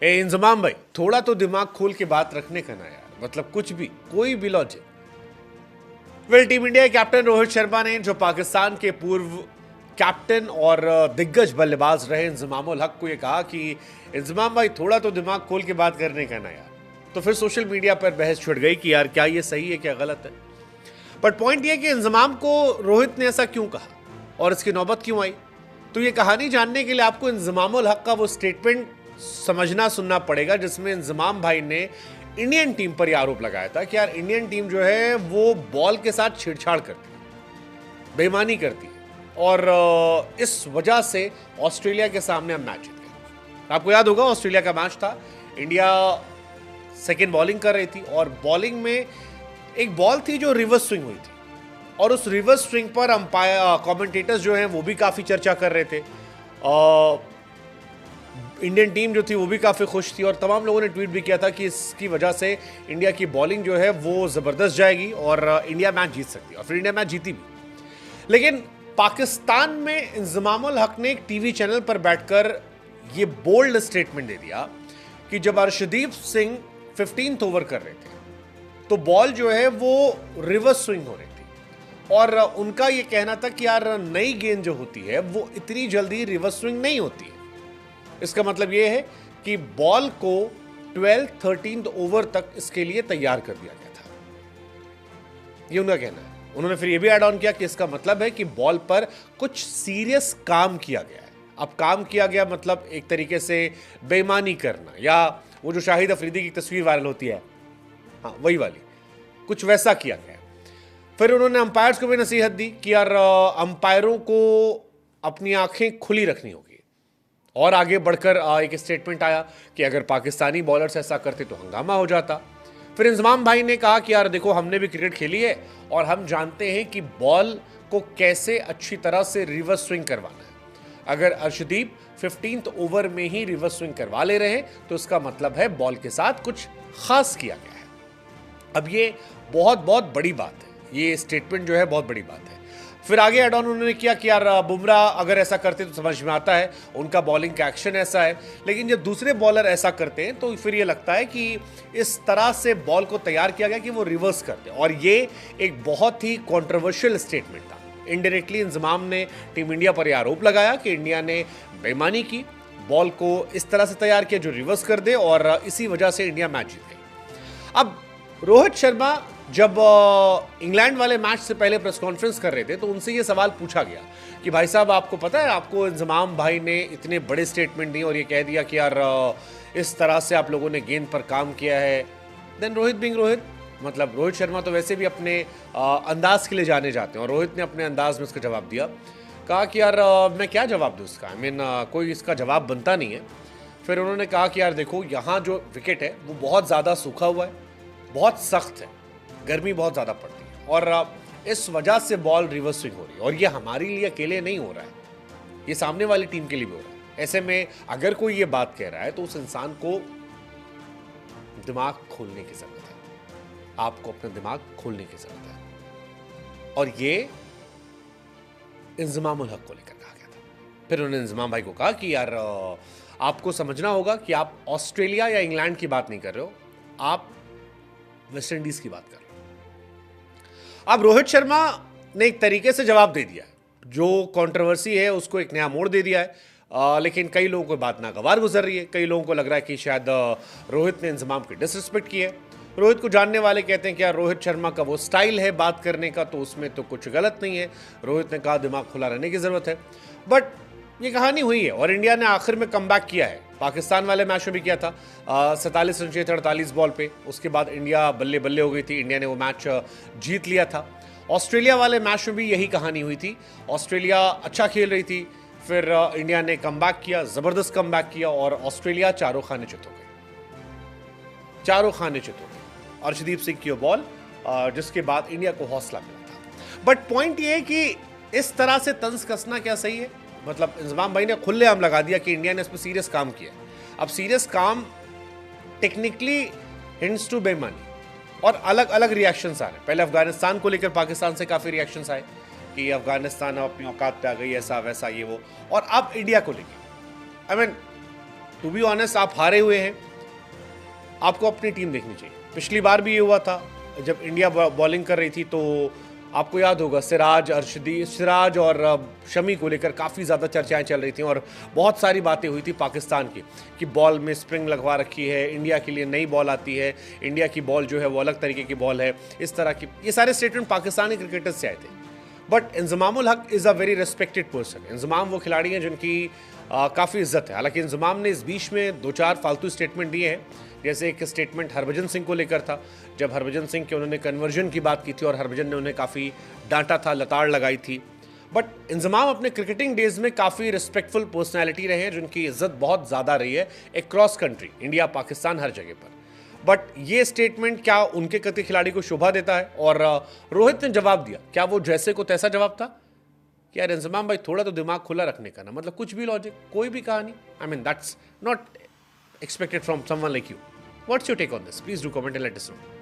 इंजमाम भाई, थोड़ा तो दिमाग खोल के बात रखने का ना यार, मतलब कुछ भी, कोई भी लॉजिक। वेल, टीम इंडिया के कैप्टन रोहित शर्मा ने, जो पाकिस्तान के पूर्व कैप्टन और दिग्गज बल्लेबाज रहे इंजमाम उल हक, को यह कहा कि इंजमाम भाई थोड़ा तो दिमाग खोल के बात करने का ना यार। तो फिर सोशल मीडिया पर बहस छिड़ गई कि यार क्या ये सही है, क्या गलत है। बट पॉइंट ये कि इंजमाम को रोहित ने ऐसा क्यों कहा और इसकी नौबत क्यों आई, तो ये कहानी जानने के लिए आपको इंजमाम उल हक का वो स्टेटमेंट समझना सुनना पड़ेगा, जिसमें इंजमाम भाई ने इंडियन टीम पर यह आरोप लगाया था कि यार इंडियन टीम जो है वो बॉल के साथ छेड़छाड़ करती है, बेईमानी करती है, और इस वजह से ऑस्ट्रेलिया के सामने हम मैच जीत गए। आपको याद होगा ऑस्ट्रेलिया का मैच था, इंडिया सेकेंड बॉलिंग कर रही थी और बॉलिंग में एक बॉल थी जो रिवर्स स्विंग हुई थी, और उस रिवर्स स्विंग पर अंपायर कमेंटेटर्स जो हैं वो भी काफ़ी चर्चा कर रहे थे। इंडियन टीम जो थी वो भी काफ़ी खुश थी और तमाम लोगों ने ट्वीट भी किया था कि इसकी वजह से इंडिया की बॉलिंग जो है वो ज़बरदस्त जाएगी और इंडिया मैच जीत सकती है, और फिर इंडिया मैच जीती भी। लेकिन पाकिस्तान में इंजमाम उल हक ने एक टीवी चैनल पर बैठकर ये बोल्ड स्टेटमेंट दे दिया कि जब अर्शदीप सिंह 15th ओवर कर रहे थे तो बॉल जो है वो रिवर्स स्विंग हो रही थी, और उनका ये कहना था कि यार नई गेंद जो होती है वो इतनी जल्दी रिवर्स स्विंग नहीं होती है। इसका मतलब ये है कि बॉल को 13th ओवर तक इसके लिए तैयार कर दिया गया था, ये उनका कहना है। उन्होंने फिर ये भी ऐड ऑन किया कि इसका मतलब है कि बॉल पर कुछ सीरियस काम किया गया है। अब काम किया गया मतलब एक तरीके से बेईमानी करना, या वो जो शाहिद अफरीदी की तस्वीर वायरल होती है, हाँ वही वाली, कुछ वैसा किया गया है। फिर उन्होंने अंपायर्स को भी नसीहत दी कि यार अंपायरों को अपनी आंखें खुली रखनी होगी, और आगे बढ़कर एक स्टेटमेंट आया कि अगर पाकिस्तानी बॉलर्स ऐसा करते तो हंगामा हो जाता। फिर इंजमाम भाई ने कहा कि यार देखो, हमने भी क्रिकेट खेली है और हम जानते हैं कि बॉल को कैसे अच्छी तरह से रिवर्स स्विंग करवाना है। अगर अर्शदीप 15th ओवर में ही रिवर्स स्विंग करवा ले रहे हैं तो इसका मतलब है बॉल के साथ कुछ खास किया गया है। अब ये बहुत बहुत बड़ी बात है, ये स्टेटमेंट जो है बहुत बड़ी बात है। फिर आगे एड ऑन उन्होंने किया कि यार बुमराह अगर ऐसा करते तो समझ में आता है, उनका बॉलिंग का एक्शन ऐसा है, लेकिन जब दूसरे बॉलर ऐसा करते हैं तो फिर ये लगता है कि इस तरह से बॉल को तैयार किया गया कि वो रिवर्स करते हैं। और ये एक बहुत ही कॉन्ट्रोवर्शियल स्टेटमेंट था। इनडायरेक्टली इंजमाम ने टीम इंडिया पर यह आरोप लगाया कि इंडिया ने बेईमानी की, बॉल को इस तरह से तैयार किया जो रिवर्स कर दे, और इसी वजह से इंडिया मैच जीत गई। अब रोहित शर्मा जब इंग्लैंड वाले मैच से पहले प्रेस कॉन्फ्रेंस कर रहे थे तो उनसे ये सवाल पूछा गया कि भाई साहब, आपको पता है, आपको इंजमाम भाई ने इतने बड़े स्टेटमेंट दिए और ये कह दिया कि यार इस तरह से आप लोगों ने गेंद पर काम किया है। देन रोहित बिंग रोहित, मतलब रोहित शर्मा तो वैसे भी अपने अंदाज के लिए जाने जाते हैं, और रोहित ने अपने अंदाज में उसका जवाब दिया। कहा कि यार मैं क्या जवाब दूँ इसका, आई मीन कोई इसका जवाब बनता नहीं है। फिर उन्होंने कहा कि यार देखो, यहाँ जो विकेट है वो बहुत ज़्यादा सूखा हुआ है, बहुत सख्त है, गर्मी बहुत ज़्यादा पड़ती है, और इस वजह से बॉल रिवर्स स्विंग हो रही है, और ये हमारे लिए अकेले नहीं हो रहा है, ये सामने वाली टीम के लिए भी हो रहा है। ऐसे में अगर कोई ये बात कह रहा है तो उस इंसान को दिमाग खोलने की ज़रूरत है, आपको अपना दिमाग खोलने की ज़रूरत है। और ये इंजमाम उल हक को लेकर कहा गया था। फिर उन्होंने इंजमाम भाई को कहा कि यार आपको समझना होगा कि आप ऑस्ट्रेलिया या इंग्लैंड की बात नहीं कर रहे हो, आप वेस्ट इंडीज की बात कर रहे हो। अब रोहित शर्मा ने एक तरीके से जवाब दे दिया, जो कंट्रोवर्सी है उसको एक नया मोड़ दे दिया है, लेकिन कई लोगों को बात नागवार गुजर रही है। कई लोगों को लग रहा है कि शायद रोहित ने इंजमाम की डिसरिस्पेक्ट की है। रोहित को जानने वाले कहते हैं कि यार रोहित शर्मा का वो स्टाइल है बात करने का, तो उसमें तो कुछ गलत नहीं है। रोहित ने कहा दिमाग खुला रहने की ज़रूरत है। बट ये कहानी हुई है और इंडिया ने आखिर में कमबैक किया है। पाकिस्तान वाले मैच में भी किया था, 47 रन चाहिए थे 48 बॉल पे, उसके बाद इंडिया बल्ले बल्ले हो गई थी, इंडिया ने वो मैच जीत लिया था। ऑस्ट्रेलिया वाले मैच में भी यही कहानी हुई थी, ऑस्ट्रेलिया अच्छा खेल रही थी, फिर इंडिया ने कमबैक किया, ज़बरदस्त कमबैक किया, और ऑस्ट्रेलिया चारों खाने चित हो गए, चारों खाने चित हो गए। अर्शदीप सिंह की बॉल, जिसके बाद इंडिया को हौसला मिला था। बट पॉइंट ये है कि इस तरह से तंज कसना क्या सही है? मतलब इंजमाम भाई ने खुलेआम लगा दिया कि इंडिया ने इस पर सीरियस काम किया। अब सीरियस काम टेक्निकली हिंट्स टू बेईमानी, और अलग अलग रिएक्शंस आ रहे हैं। पहले अफगानिस्तान को लेकर पाकिस्तान से काफ़ी रिएक्शंस आए कि अफगानिस्तान अब अपनी औकात पे आ गई, ऐसा वैसा ये वो, और अब इंडिया को लेकर I mean to be honest आप हारे हुए हैं, आपको अपनी टीम देखनी चाहिए। पिछली बार भी ये हुआ था जब इंडिया बॉलिंग कर रही थी, तो आपको याद होगा सिराज और शमी को लेकर काफ़ी ज़्यादा चर्चाएं चल रही थी और बहुत सारी बातें हुई थी पाकिस्तान की कि बॉल में स्प्रिंग लगवा रखी है, इंडिया के लिए नई बॉल आती है, इंडिया की बॉल जो है वो अलग तरीके की बॉल है, इस तरह की ये सारे स्टेटमेंट पाकिस्तानी क्रिकेटर्स से आए थे। बट इंजमामुल हक is a very respected person. Inzamam वो खिलाड़ी हैं जिनकी काफ़ी इज्जत है। हालांकि इंजमाम ने इस बीच में 2-4 फालतू स्टेटमेंट दिए हैं, जैसे एक स्टेटमेंट हरभजन सिंह को लेकर था, जब हरभजन सिंह के उन्होंने कन्वर्जन की बात की थी और हरभजन ने उन्हें काफ़ी डांटा था, लताड़ लगाई थी। बट इंजमाम अपने क्रिकेटिंग डेज में काफ़ी रिस्पेक्टफुल पर्सनैलिटी रहे हैं, जिनकी इज्जत बहुत ज़्यादा रही है एक्रॉस कंट्री, इंडिया पाकिस्तान हर जगह पर। बट ये स्टेटमेंट क्या उनके प्रति खिलाड़ी को शोभा देता है? और रोहित ने जवाब दिया, क्या वो जैसे को तैसा जवाब था कि यार इंजमाम भाई थोड़ा तो दिमाग खुला रखने का ना, मतलब कुछ भी लॉजिक, कोई भी कहानी, I mean that's not expected from someone like you. What's your take on this? Please do comment and let us know.